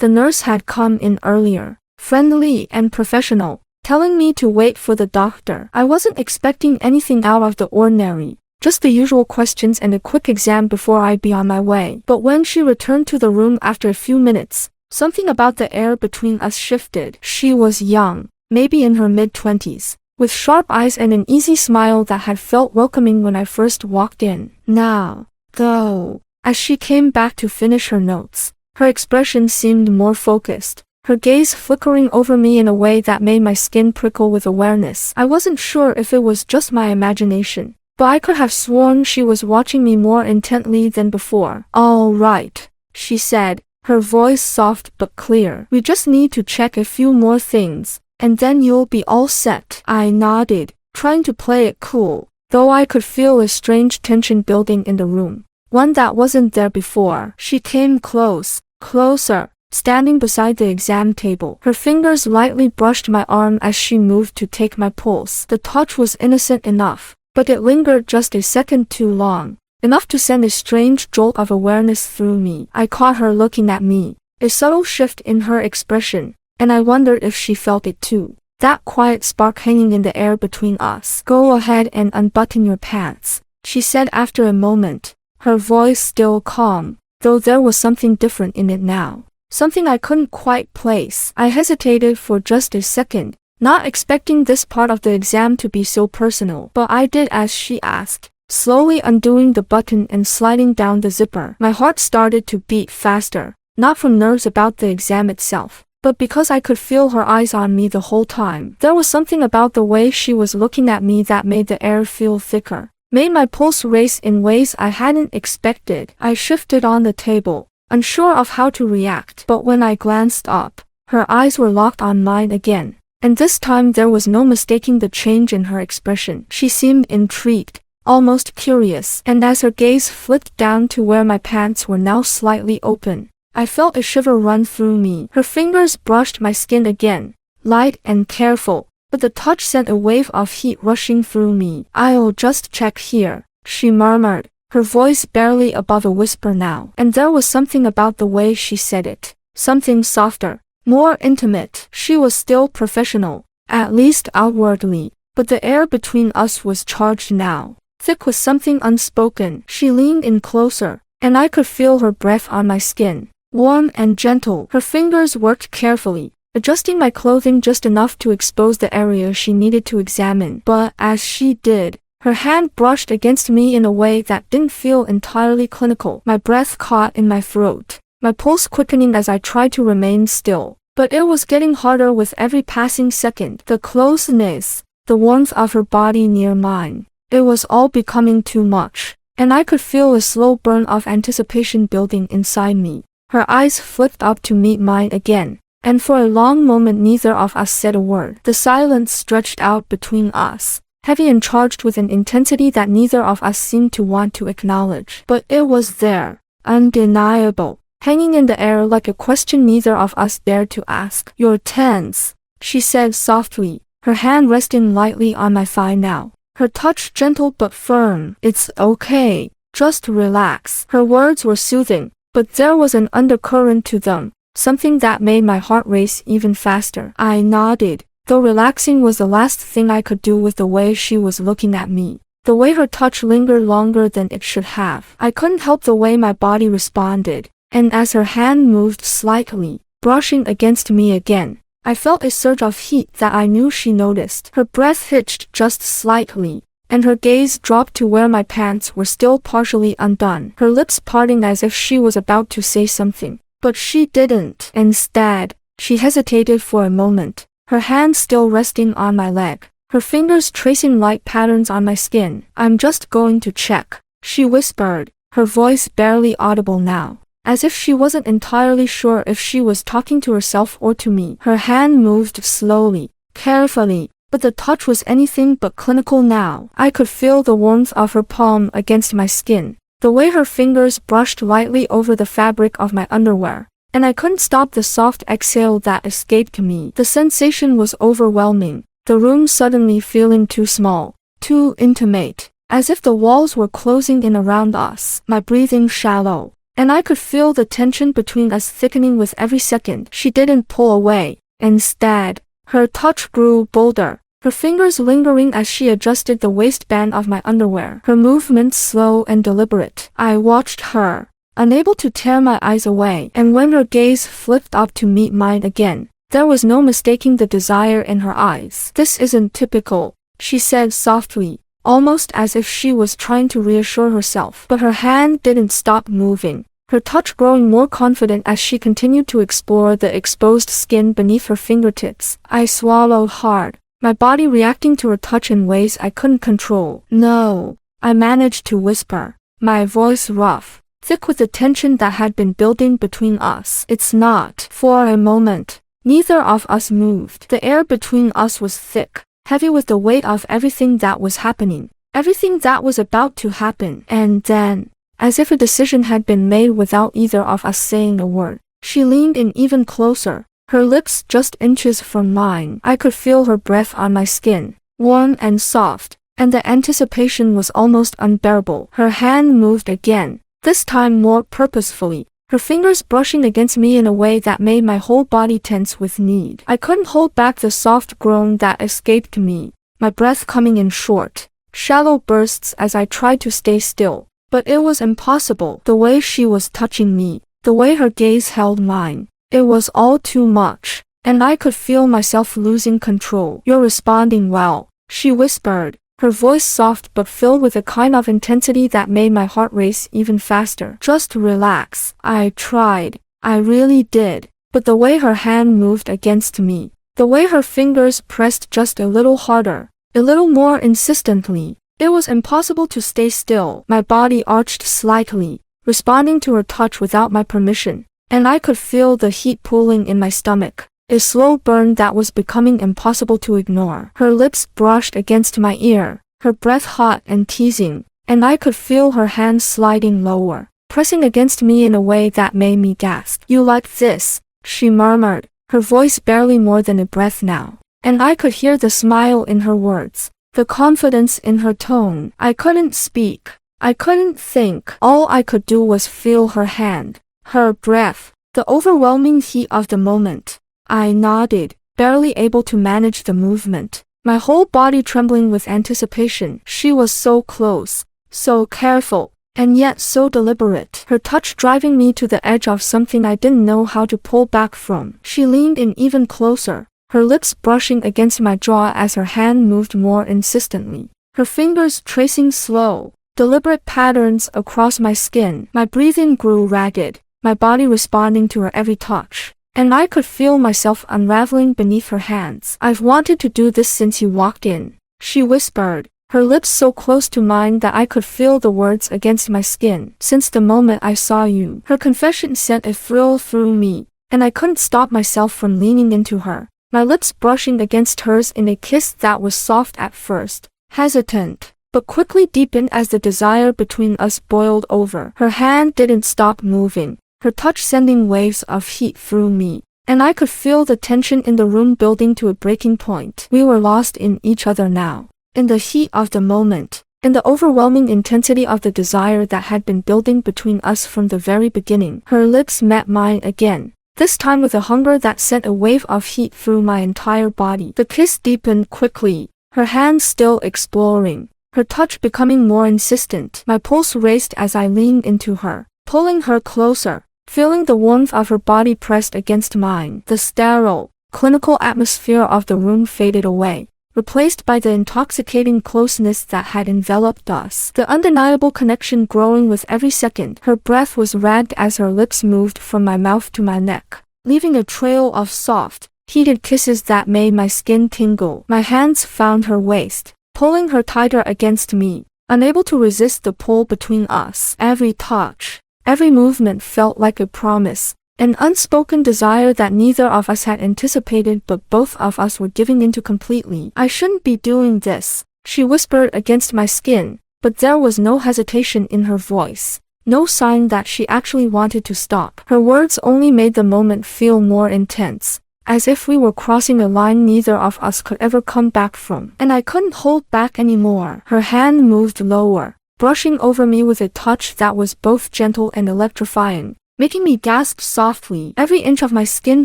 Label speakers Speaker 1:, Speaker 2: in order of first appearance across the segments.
Speaker 1: The nurse had come in earlier, friendly and professional, telling me to wait for the doctor. I wasn't expecting anything out of the ordinary, just the usual questions and a quick exam before I'd be on my way. But when she returned to the room after a few minutes, something about the air between us shifted. She was young, maybe in her mid-20s, with sharp eyes and an easy smile that had felt welcoming when I first walked in. Now, though, as she came back to finish her notes, her expression seemed more focused, her gaze flickering over me in a way that made my skin prickle with awareness. I wasn't sure if it was just my imagination, but I could have sworn she was watching me more intently than before. "All right," she said, her voice soft but clear. "We just need to check a few more things, and then you'll be all set." I nodded, trying to play it cool, though I could feel a strange tension building in the room, one that wasn't there before. She came closer, standing beside the exam table. Her fingers lightly brushed my arm as she moved to take my pulse. The touch was innocent enough, but it lingered just a second too long, enough to send a strange jolt of awareness through me. I caught her looking at me, a subtle shift in her expression, and I wondered if she felt it too. That quiet spark hanging in the air between us. "Go ahead and unbutton your pants," she said after a moment, her voice still calm, though there was something different in it now. Something I couldn't quite place. I hesitated for just a second, not expecting this part of the exam to be so personal, but I did as she asked, slowly undoing the button and sliding down the zipper. My heart started to beat faster, not from nerves about the exam itself, but because I could feel her eyes on me the whole time. There was something about the way she was looking at me that made the air feel thicker, made my pulse race in ways I hadn't expected. I shifted on the table, unsure of how to react, but when I glanced up, her eyes were locked on mine again, and this time there was no mistaking the change in her expression. She seemed intrigued, almost curious, and as her gaze flipped down to where my pants were now slightly open, I felt a shiver run through me. Her fingers brushed my skin again, light and careful, but the touch sent a wave of heat rushing through me. "I'll just check here," she murmured, her voice barely above a whisper now. And there was something about the way she said it, something softer, more intimate. She was still professional, at least outwardly, but the air between us was charged now, thick with something unspoken. She leaned in closer, and I could feel her breath on my skin, warm and gentle. Her fingers worked carefully, adjusting my clothing just enough to expose the area she needed to examine. But as she did, her hand brushed against me in a way that didn't feel entirely clinical. My breath caught in my throat, my pulse quickening as I tried to remain still. But it was getting harder with every passing second. The closeness, the warmth of her body near mine, it was all becoming too much, and I could feel a slow burn of anticipation building inside me. Her eyes flipped up to meet mine again, and for a long moment neither of us said a word. The silence stretched out between us, heavy and charged with an intensity that neither of us seemed to want to acknowledge. But it was there, undeniable, hanging in the air like a question neither of us dared to ask. "You're tense," she said softly, her hand resting lightly on my thigh now, her touch gentle but firm. "It's okay, just relax." Her words were soothing, but there was an undercurrent to them, something that made my heart race even faster. I nodded, though relaxing was the last thing I could do with the way she was looking at me, the way her touch lingered longer than it should have. I couldn't help the way my body responded, and as her hand moved slightly, brushing against me again, I felt a surge of heat that I knew she noticed. Her breath hitched just slightly, and her gaze dropped to where my pants were still partially undone, her lips parting as if she was about to say something. But she didn't. Instead, she hesitated for a moment, her hand still resting on my leg, her fingers tracing light patterns on my skin. "I'm just going to check," she whispered, her voice barely audible now, as if she wasn't entirely sure if she was talking to herself or to me. Her hand moved slowly, carefully, but the touch was anything but clinical now. I could feel the warmth of her palm against my skin, the way her fingers brushed lightly over the fabric of my underwear, and I couldn't stop the soft exhale that escaped me. The sensation was overwhelming, the room suddenly feeling too small, too intimate, as if the walls were closing in around us. My breathing shallow, and I could feel the tension between us thickening with every second. She didn't pull away. Instead, her touch grew bolder, her fingers lingering as she adjusted the waistband of my underwear, her movements slow and deliberate. I watched her, unable to tear my eyes away, and when her gaze flipped up to meet mine again, there was no mistaking the desire in her eyes. "This isn't typical," she said softly, almost as if she was trying to reassure herself. But her hand didn't stop moving, her touch growing more confident as she continued to explore the exposed skin beneath her fingertips. I swallowed hard, my body reacting to her touch in ways I couldn't control. "No," I managed to whisper, my voice rough, thick with the tension that had been building between us. "It's not." For a moment, neither of us moved. The air between us was thick, heavy with the weight of everything that was happening, everything that was about to happen. And then, as if a decision had been made without either of us saying a word, she leaned in even closer, her lips just inches from mine. I could feel her breath on my skin, warm and soft, and the anticipation was almost unbearable. Her hand moved again, this time more purposefully, her fingers brushing against me in a way that made my whole body tense with need. I couldn't hold back the soft groan that escaped me, my breath coming in short, shallow bursts as I tried to stay still. But it was impossible. The way she was touching me, the way her gaze held mine, it was all too much, and I could feel myself losing control. "You're responding well," she whispered, her voice soft but filled with a kind of intensity that made my heart race even faster. "Just relax." I tried. I really did. But the way her hand moved against me, the way her fingers pressed just a little harder, a little more insistently, it was impossible to stay still. My body arched slightly, responding to her touch without my permission, and I could feel the heat pooling in my stomach, a slow burn that was becoming impossible to ignore. Her lips brushed against my ear, her breath hot and teasing, and I could feel her hand sliding lower, pressing against me in a way that made me gasp. "You like this?" she murmured, her voice barely more than a breath now, and I could hear the smile in her words, the confidence in her tone. I couldn't speak. I couldn't think. All I could do was feel her hand, her breath, the overwhelming heat of the moment. I nodded, barely able to manage the movement, my whole body trembling with anticipation. She was so close, so careful, and yet so deliberate, her touch driving me to the edge of something I didn't know how to pull back from. She leaned in even closer, her lips brushing against my jaw as her hand moved more insistently, her fingers tracing slow, deliberate patterns across my skin. My breathing grew ragged, my body responding to her every touch, and I could feel myself unraveling beneath her hands. "I've wanted to do this since you walked in," she whispered, her lips so close to mine that I could feel the words against my skin. "Since the moment I saw you." Her confession sent a thrill through me, and I couldn't stop myself from leaning into her, my lips brushing against hers in a kiss that was soft at first, hesitant, but quickly deepened as the desire between us boiled over. Her hand didn't stop moving, her touch sending waves of heat through me, and I could feel the tension in the room building to a breaking point. We were lost in each other now, in the heat of the moment, in the overwhelming intensity of the desire that had been building between us from the very beginning. Her lips met mine again, this time with a hunger that sent a wave of heat through my entire body. The kiss deepened quickly, her hands still exploring, her touch becoming more insistent. My pulse raced as I leaned into her, pulling her closer, feeling the warmth of her body pressed against mine. The sterile, clinical atmosphere of the room faded away, replaced by the intoxicating closeness that had enveloped us. The undeniable connection growing with every second. Her breath was ragged as her lips moved from my mouth to my neck, leaving a trail of soft, heated kisses that made my skin tingle. My hands found her waist, pulling her tighter against me, unable to resist the pull between us. Every touch, every movement felt like a promise, an unspoken desire that neither of us had anticipated but both of us were giving into completely. "I shouldn't be doing this," she whispered against my skin, but there was no hesitation in her voice, no sign that she actually wanted to stop. Her words only made the moment feel more intense, as if we were crossing a line neither of us could ever come back from. And I couldn't hold back anymore. Her hand moved lower, brushing over me with a touch that was both gentle and electrifying, making me gasp softly. Every inch of my skin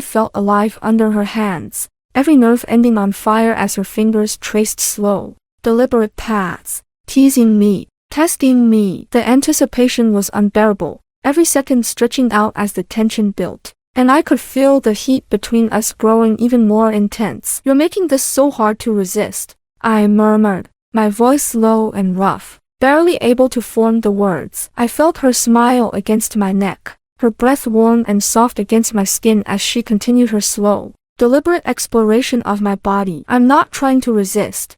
Speaker 1: felt alive under her hands, every nerve ending on fire as her fingers traced slow, deliberate paths, teasing me, testing me. The anticipation was unbearable, every second stretching out as the tension built, and I could feel the heat between us growing even more intense. "You're making this so hard to resist," I murmured, my voice low and rough, barely able to form the words. I felt her smile against my neck, her breath warm and soft against my skin as she continued her slow, deliberate exploration of my body. "I'm not trying to resist,"